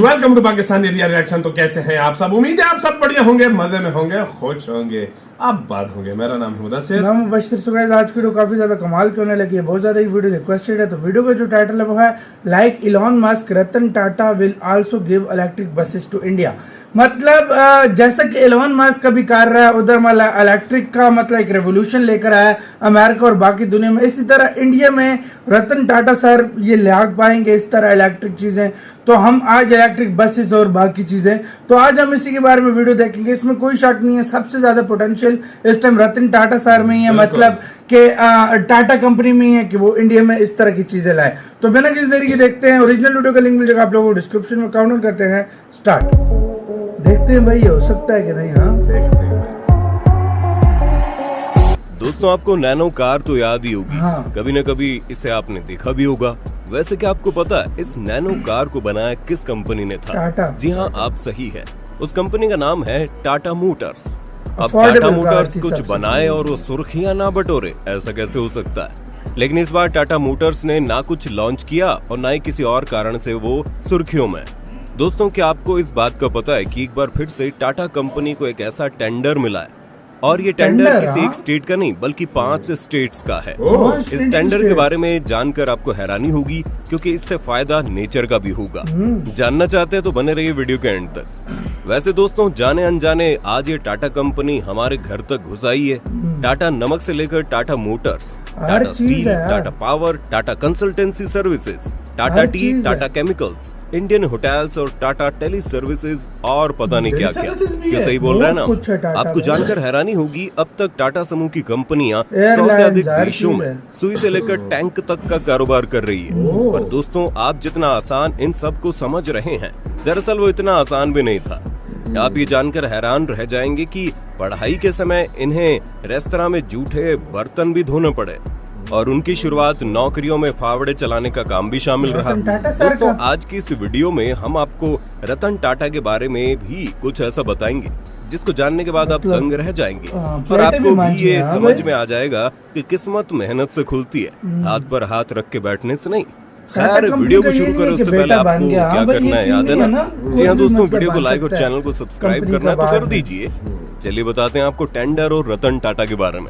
Welcome to Pakistan India reaction. तो कैसे हैं आप सब? उम्मीद है आप सब बढ़िया होंगे, मजे में होंगे, खुश होंगे, आप बात होंगे। मेरा नाम है मुदस्सिर, नाम मुबश्शिर। सो गाइस, आज की वीडियो काफी ज्यादा कमाल की होने लगी है। बहुत ज्यादा ये वीडियो रिक्वेस्टेड है। तो वीडियो का जो टाइटल है वो है like Elon Musk Ratan Tata will also give electric buses to India. मतलब जैसा कि इलॉन मस्क अभी कर रहा है उधर मतलब इलेक्ट्रिक का मतलब एक रेवोल्यूशन लेकर आया अमेरिका और बाकी दुनिया में, इसी तरह इंडिया में रतन टाटा सर ये ला पाएंगे इस तरह इलेक्ट्रिक चीजें। तो हम आज इलेक्ट्रिक बसेस और बाकी चीजें, तो आज हम इसी के बारे में वीडियो देखेंगे। इसमें कोई शक नहीं है, सबसे ज्यादा पोटेंशियल इस टाइम रतन टाटा सर में ही है, मतलब कि टाटा कंपनी में ही है कि वो इंडिया में इस तरह की चीजें लाए। तो बिना किसी देरी के देखते हैं। ओरिजिनल वीडियो का लिंक मिल जाएगा आप लोगों को डिस्क्रिप्शन में। काउंट करते हैं, स्टार्ट। देखते हैं भाई हो सकता है कि नहीं। हाँ देखते हैं। दोस्तों, आपको नैनो कार तो याद ही होगी। हाँ। कभी न कभी इसे आपने देखा भी होगा। वैसे क्या आपको पता है इस नैनो कार को बनाया किस कंपनी ने था? टाटा। जी हाँ, आप सही है। उस कंपनी का नाम है टाटा मोटर्स। अब Affordable टाटा मोटर्स car कुछ सबसे बनाए और वो सुर्खियां ना बटोरे, ऐसा कैसे हो सकता है? लेकिन इस बार टाटा मोटर्स ने ना कुछ लॉन्च किया और ना ही किसी और कारण से वो सुर्खियों में। दोस्तों, क्या आपको इस बात का पता है कि एक बार फिर से टाटा कंपनी को एक ऐसा टेंडर मिला है और ये टेंडर किसी एक स्टेट का नहीं बल्कि 5 स्टेट्स का है। इस टेंडर के बारे में जानकर आपको हैरानी होगी क्योंकि इससे फायदा नेचर का भी होगा। जानना चाहते हैं तो बने रहिए वीडियो के एंड तक। वैसे दोस्तों, जाने अनजाने आज ये टाटा कंपनी हमारे घर तक घुस आई है। टाटा नमक से लेकर Tata Motors, Tata steel, Tata power, Tata consultancy services, Tata T, Tata chemicals, Indian hotels और टाटा टेली सर्विसेज और पता नहीं क्या क्या। क्यों सही बोल रहे हैं ना? आपको जानकर हैरानी होगी, अब तक टाटा समूह की कंपनियां 100 से अधिक देशों में सुई से लेकर टैंक तक का कारोबार कर रही है। पर दोस्तों, आप जितना आसान इन सब को समझ रहे हैं, दरअसल वो इतना आसान भी नहीं था। आप ये जानकर हैरान रह जाएंगे कि पढ़ाई के समय इन्हें रेस्तरां में जूठे बर्तन भी धोने पड़े और उनकी शुरुआत नौकरियों में फावड़े चलाने का काम भी शामिल रहा। दोस्तों, आज की इस वीडियो में हम आपको रतन टाटा के बारे में भी कुछ ऐसा बताएंगे जिसको जानने के बाद आप दंग रह जाएंगे और आपको भी ये समझ में आ जाएगा कि किस्मत मेहनत से खुलती है, हाथ पर हाथ रख के बैठने से नहीं। खैर, वीडियो को शुरू करें उससे पहले आपको क्या करना है याद है ना? जी हाँ दोस्तों, वीडियो को लाइक और चैनल को सब्सक्राइब करना तो कर दीजिए। चलिए बताते हैं आपको टेंडर और रतन टाटा के बारे में।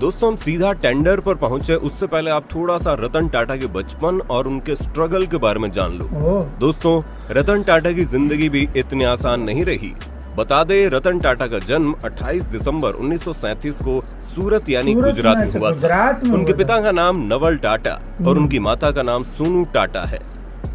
दोस्तों, हम सीधा टेंडर पर पहुंचे उससे पहले आप थोड़ा सा रतन टाटा के बचपन और उनके स्ट्रगल के बारे में जान लो। दोस्तों, रतन टाटा की जिंदगी भी इतनी आसान नहीं रही। बता दे, रतन टाटा का जन्म 28 दिसंबर 1937 को सूरत यानी गुजरात में हुआ था। उनके पिता का नाम नवल टाटा और उनकी माता का नाम सोनू टाटा है।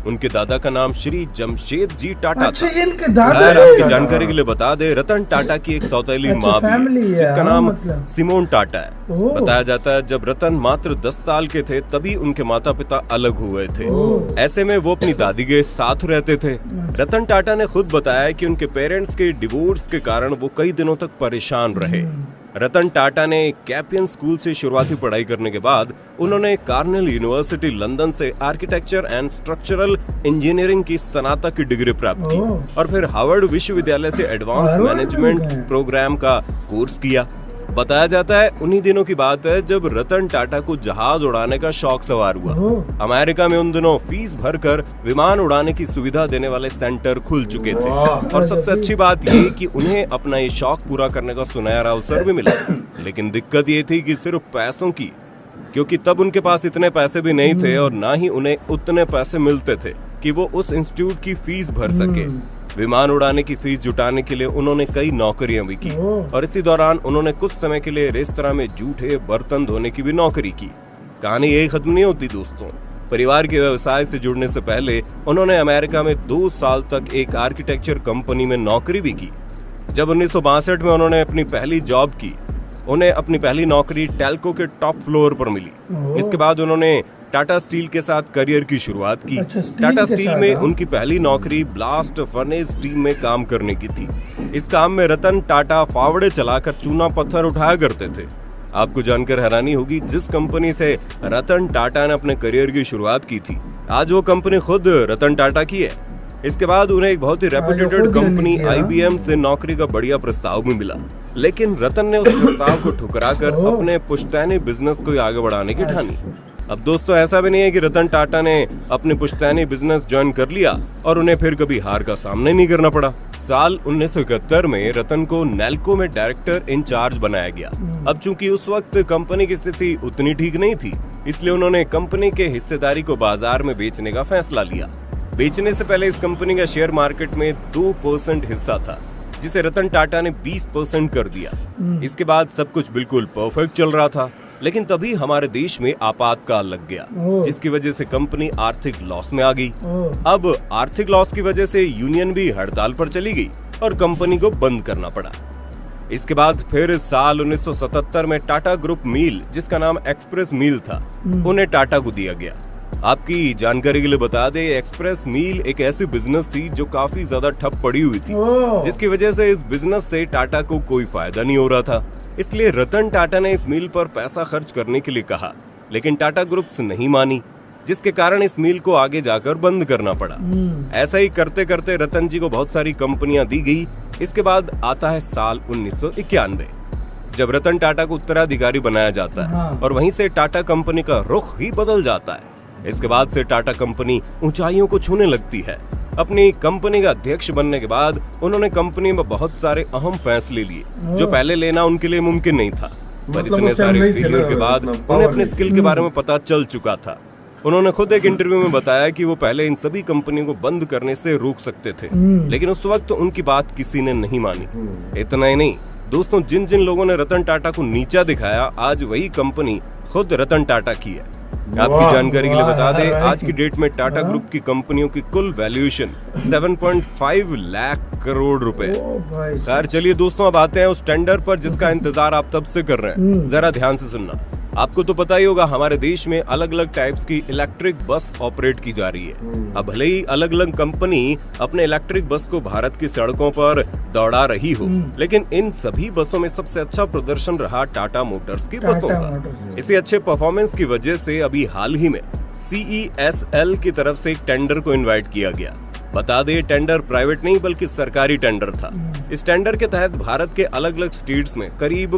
उनके दादा का नाम श्री जमशेद जी टाटा था। आपकी जानकारी के लिए बता दे, रतन टाटा की एक सौतेली माँ भी है जिसका नाम सिमोन टाटा है। बताया जाता है जब रतन मात्र 10 साल के थे तभी उनके माता पिता अलग हुए थे। ऐसे में वो अपनी दादी के साथ रहते थे। रतन टाटा ने खुद बताया कि उनके पेरेंट्स के डिवोर्स के कारण वो कई दिनों तक परेशान रहे। रतन टाटा ने कैपियन स्कूल से शुरुआती पढ़ाई करने के बाद उन्होंने कार्नेल यूनिवर्सिटी लंदन से आर्किटेक्चर एंड स्ट्रक्चरल इंजीनियरिंग की स्नातक की डिग्री प्राप्त की और फिर हार्वर्ड विश्वविद्यालय से एडवांस मैनेजमेंट प्रोग्राम का कोर्स किया। बताया जाता है उन्हीं दिनों की बात है जब रतन टाटा को जहाज उड़ाने का शौक सवार हुआ। अमेरिका में उन दिनों फीस भरकर विमान उड़ाने की सुविधा देने वाले सेंटर खुल चुके थे और सबसे अच्छी बात ये कि उन्हें अपना ये शौक पूरा करने का सुनहरा अवसर भी मिला। लेकिन दिक्कत ये थी कि सिर्फ पैसों की, क्योंकि तब उनके पास इतने पैसे भी नहीं थे और ना ही उन्हें उतने पैसे मिलते थे कि वो उस इंस्टीट्यूट की फीस भर सके। विमान उड़ाने की फीस जुटाने के लिए उन्होंने कई नौकरियां भी की और इसी दौरान उन्होंने कुछ समय के लिए रेस्तरां में जूठे बर्तन धोने की भी नौकरी की। कहानी यही खत्म नहीं होती दोस्तों। परिवार के व्यवसाय से जुड़ने से पहले उन्होंने अमेरिका में 2 साल तक एक आर्किटेक्चर कंपनी में नौकरी भी की। जब 1962 में उन्होंने अपनी पहली जॉब की, उन्हें अपनी पहली नौकरी टेल्को के टॉप फ्लोर पर मिली। इसके बाद उन्होंने टाटा स्टील के साथ करियर की शुरुआत की। टाटा स्टील में उनकी पहली नौकरी ब्लास्ट फर्नेस टीम में काम करने की थी। इस काम में रतन टाटा फावड़े चलाकर चूना पत्थर उठाया करते थे। आपको जानकर हैरानी होगी, जिस कंपनी से रतन टाटा ने अपने करियर की शुरुआत की थी, आज वो कंपनी खुद रतन टाटा की है। इसके बाद उन्हें एक बहुत ही रेप्यूटेड कंपनी IBM से नौकरी का बढ़िया प्रस्ताव भी मिला, लेकिन रतन ने उस प्रस्ताव को ठुकराकर अपने पुश्तैनी बिजनेस को आगे बढ़ाने की ठानी। अब दोस्तों ऐसा भी नहीं है कि रतन टाटा ने अपने पुश्तैनी बिजनेस ज्वाइन कर लिया और उन्हें फिर कभी हार का सामना नहीं करना पड़ा। साल 1971 में रतन को नेल्को में डायरेक्टर इंचार्ज बनाया गया। अब चूंकि उस वक्त कंपनी की स्थिति उतनी ठीक नहीं थी, इसलिए उन्होंने कंपनी के हिस्सेदारी को बाजार में बेचने का फैसला लिया। बेचने से पहले इस कंपनी का शेयर मार्केट में 2% हिस्सा था, जिसे रतन टाटा ने 20% कर दिया। इसके बाद सब कुछ बिल्कुल परफेक्ट चल रहा था, लेकिन तभी हमारे देश में आपातकाल लग गया, जिसकी वजह से कंपनी आर्थिक लॉस में आ गई। अब आर्थिक लॉस की वजह से यूनियन भी हड़ताल पर चली गई और कंपनी को बंद करना पड़ा। इसके बाद फिर साल 1977 में टाटा ग्रुप मील, जिसका नाम एक्सप्रेस मील था, उन्हें टाटा को दिया गया। आपकी जानकारी के लिए बता दें, एक्सप्रेस मील एक ऐसी बिजनेस थी जो काफी ज्यादा ठप पड़ी हुई थी, जिसकी वजह से इस बिजनेस से टाटा को कोई फायदा नहीं हो रहा था। इसलिए रतन टाटा ने इस मील पर पैसा खर्च करने के लिए कहा, लेकिन टाटा ग्रुप्स नहीं मानी, जिसके कारण इस मील को आगे जाकर बंद करना पड़ा। ऐसा ही करते करते रतन जी को बहुत सारी कंपनियां दी गई। इसके बाद आता है साल 1991, जब रतन टाटा को उत्तराधिकारी बनाया जाता है और वहीं से टाटा कंपनी का रुख ही बदल जाता है। इसके बाद से टाटा कंपनी ऊंचाइयों को छूने लगती है। अपनी कंपनी का अध्यक्ष बनने के बाद उन्होंने कंपनी में बहुत सारे अहम फैसले लिए, जो पहले लेना उनके लिए मुमकिन नहीं था। पर इतने सारे फेलियर के बाद उन्हें अपने स्किल के बारे में पता चल चुका था। उन्होंने खुद एक इंटरव्यू में बताया कि वो पहले इन सभी कंपनियों को बंद करने से रोक सकते थे, लेकिन उस वक्त उनकी बात किसी ने नहीं मानी। इतना ही नहीं दोस्तों, जिन जिन लोगों ने रतन टाटा को नीचा दिखाया, आज वही कंपनी खुद रतन टाटा की है। आपकी जानकारी के लिए बता दें, आज की डेट में टाटा ग्रुप की कंपनियों की कुल वैल्यूएशन 7.5 लाख करोड़ रुपए। खैर चलिए दोस्तों, अब आते हैं उस टेंडर पर जिसका इंतजार आप तब से कर रहे हैं। जरा ध्यान से सुनना। आपको तो पता ही होगा, हमारे देश में अलग अलग टाइप्स की इलेक्ट्रिक बस ऑपरेट की जा रही है। अब भले ही अलग अलग कंपनी अपने इलेक्ट्रिक बस को भारत की सड़कों पर दौड़ा रही हो, लेकिन इन सभी बसों में सबसे अच्छा प्रदर्शन रहा टाटा मोटर्स की बसों का। इसी अच्छे परफॉर्मेंस की वजह से अभी हाल ही में CESL की तरफ से एक टेंडर को इनवाइट किया गया। बता दें, टेंडर प्राइवेट नहीं बल्कि सरकारी टेंडर था। इस टेंडर के तहत भारत के अलग अलग स्टेट्स में करीब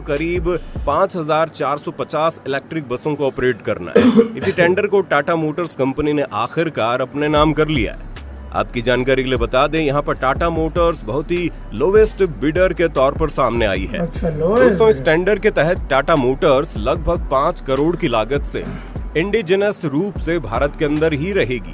5450 इलेक्ट्रिक बसों को ऑपरेट करना है। इसी टेंडर को टाटा मोटर्स कंपनी ने आखिरकार अपने नाम कर लिया है। आपकी जानकारी के लिए बता दें, यहाँ पर टाटा मोटर्स बहुत ही लोवेस्ट बिडर के तौर पर सामने आई है। दोस्तों, इस टेंडर के तहत टाटा मोटर्स लगभग 5 करोड़ की लागत से इंडिजिनस रूप से भारत के अंदर ही रहेगी।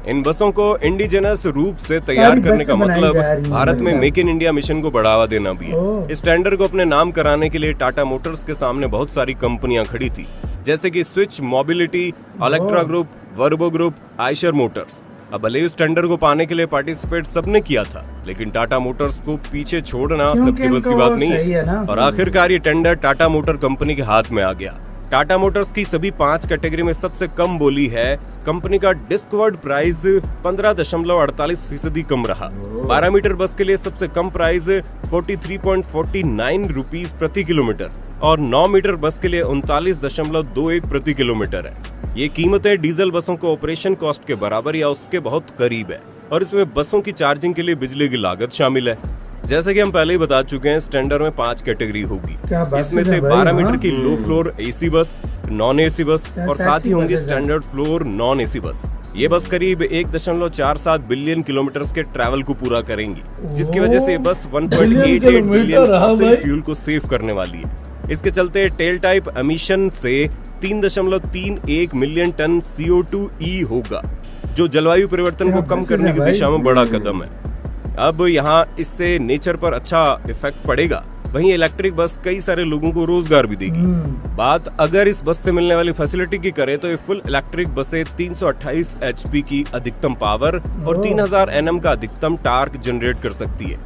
इन बसों को इंडिजिनस रूप से तैयार करने का मतलब भारत में मेक इन इंडिया मिशन को बढ़ावा देना भी है। इस टेंडर को अपने नाम कराने के लिए टाटा मोटर्स के सामने बहुत सारी कंपनियां खड़ी थी, जैसे कि स्विच मोबिलिटी, इलेक्ट्रा ग्रुप, वर्बो ग्रुप, आयशर मोटर्स। अब भले उस टेंडर को पाने के लिए पार्टिसिपेट सबने किया था, लेकिन टाटा मोटर्स को पीछे छोड़ना सबके बस की बात नहीं है। और आखिरकार ये टेंडर टाटा मोटर कंपनी के हाथ में आ गया। टाटा मोटर्स की सभी 5 कैटेगरी में सबसे कम बोली है। कंपनी का डिस्कवर्ड प्राइस 15.48% कम रहा। 12 मीटर बस के लिए सबसे कम प्राइस 43.49 रुपीज प्रति किलोमीटर और 9 मीटर बस के लिए 39.21 प्रति किलोमीटर है। ये कीमतें डीजल बसों को ऑपरेशन कॉस्ट के बराबर या उसके बहुत करीब है, और इसमें बसों की चार्जिंग के लिए बिजली की लागत शामिल है। जैसे कि हम पहले ही बता चुके हैं, इस टेंडर में 5 कैटेगरी होगी। इसमें से 12 मीटर की low floor AC bus, non AC bus और साथ ही होंगी standard floor non AC bus. ये बस करीब 1.47 बिलियन किलोमीटर के ट्रैवल को पूरा करेंगी, जिसकी वजह से बस 1.88 बिलियन फॉसिल फ्यूल को सेव करने वाली है। इसके चलते टेल टाइप एमिशन से 3.31 मिलियन टन CO2e होगा, जो जलवायु परिवर्तन को कम करने की दिशा में बड़ा कदम है। अब यहाँ इससे नेचर पर अच्छा इफेक्ट पड़ेगा, वहीं इलेक्ट्रिक बस कई सारे लोगों को रोजगार भी देगी। बात अगर इस बस से मिलने वाली फैसिलिटी की करें तो ये फुल इलेक्ट्रिक बसें 328 HP की अधिकतम पावर और 3000 Nm का अधिकतम टार्क जनरेट कर सकती है।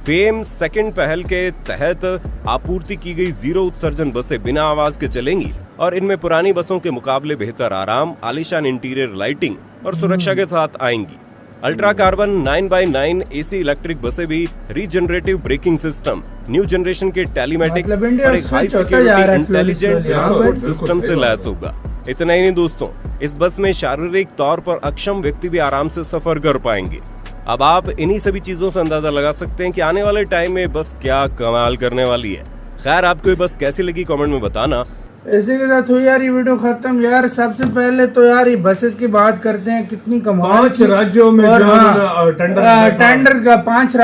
फेम सेकंड पहल के तहत आपूर्ति की गई 0 उत्सर्जन बसें बिना आवाज के चलेंगी और इनमें पुरानी बसों के मुकाबले बेहतर आराम, आलीशान इंटीरियर लाइटिंग और सुरक्षा के साथ आएंगी। Ultra carbon 9x9 AC electric बसें भी regenerative braking system, new generation के टेलीमेटिक्स और एक high security intelligent transport system से लैस होगा। इतना ही नहीं दोस्तों, इस बस में शारीरिक तौर पर अक्षम व्यक्ति भी आराम से सफर कर पाएंगे। अब आप इन्हीं सभी चीजों से अंदाजा लगा सकते हैं कि आने वाले टाइम में बस क्या कमाल करने वाली है। खैर, आपको ये बस कैसी लगी कमेंट में बताना। इसी के साथ हुई यार ये वीडियो खत्म। यार सबसे पहले तो यार ये बसेस की बात करते हैं, कितनी कमाल 5 राज्यों में और जो हाँ, टेंडर का 5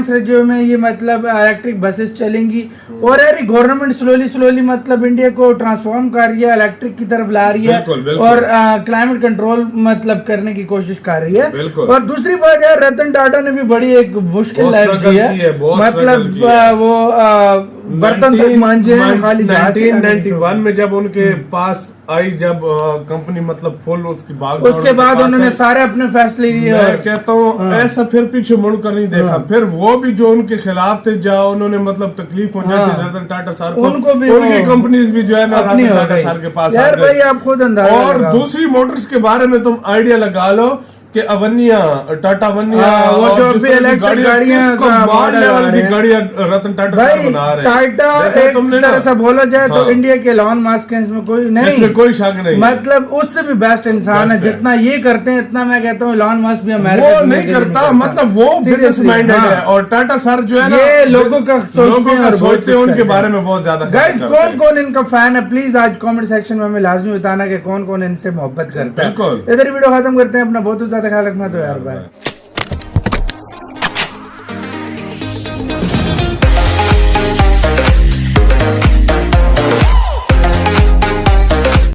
राज्यों में ये मतलब इलेक्ट्रिक बसेस चलेंगी। और यार ये गवर्नमेंट स्लोली मतलब इंडिया को ट्रांसफॉर्म कर रही है, इलेक्ट्रिक की तरफ ला रही है। बिल्कुल। और क्लाइमेट कंट्रोल मतलब करने की कोशिश कर रही है। बिल्कुल। और दूसरी बात यार रतन टाटा ने भी बड़ी एक मुश्किल बहुत लाइफ struggle जी की है, है, बहुत मतलब struggle की है। वो बर्तन तक मांजे हैं खाली। 1991 में जब उनके पास आई, जब कंपनी मतलब फुल उसकी भाग उसके बाद उन्होंने सारे अपने फैसले लिए। मैं कहता हूँ ऐसा फिर पीछे मुड़कर नहीं देखा। फिर वो भी जो उनके खिलाफ थे, जहाँ उन्होंने मतलब तकलीफ पहुंचाई थी रतन टाटा साहब को, उनको भी उनकी कंपनीज भी जो है ना अपनी रतन हो टाटा गई। साहब के पास यार आ गई। भाई आप खुद अंदाजा और लगाओ। दूसरी मोटर्स के बारे में तुम आइडिया लगा लो कि अवनिया, टाटा अवनिया, वो और जो जिस भी तरह की इलेक्ट्रिक गाड़ियां किसको का माल मॉडल लेवल आ की रहे हैं। गाड़ियां रतन टाटा साहब भाई बना रहे हैं। टाटा देखा एक तुमने तरह ना? से बोला जाए तो हाँ। इंडिया के एलॉन मस्क है, इसमें कोई नहीं, इसमें कोई शक नहीं है। मतलब उससे भी बेस्ट इंसान है। Best है। जितना ये करते हैं इतना मैं कहता हूँ एलॉन मस्क भी अमेरिका वो के नहीं लिए करता, मतलब वो बिजनेस Seriously, माइंडेड हाँ। है। और टाटा सर जो है ना, ये लोगों का सोचते हैं और बहुत सोचते हैं, कुछ उनके करते बारे हैं। में बहुत ज्यादा गाइस ख्याल करते कौन हैं। इनका फैन है, प्लीज आज कमेंट सेक्शन में हमें लाजमी बताना कि कौन इनसे मोहब्बत करता है। बिल्कुल। इधर वीडियो खत्म करते हैं। अपना बहुत ज्यादा ख्याल रखना तो यार बाय।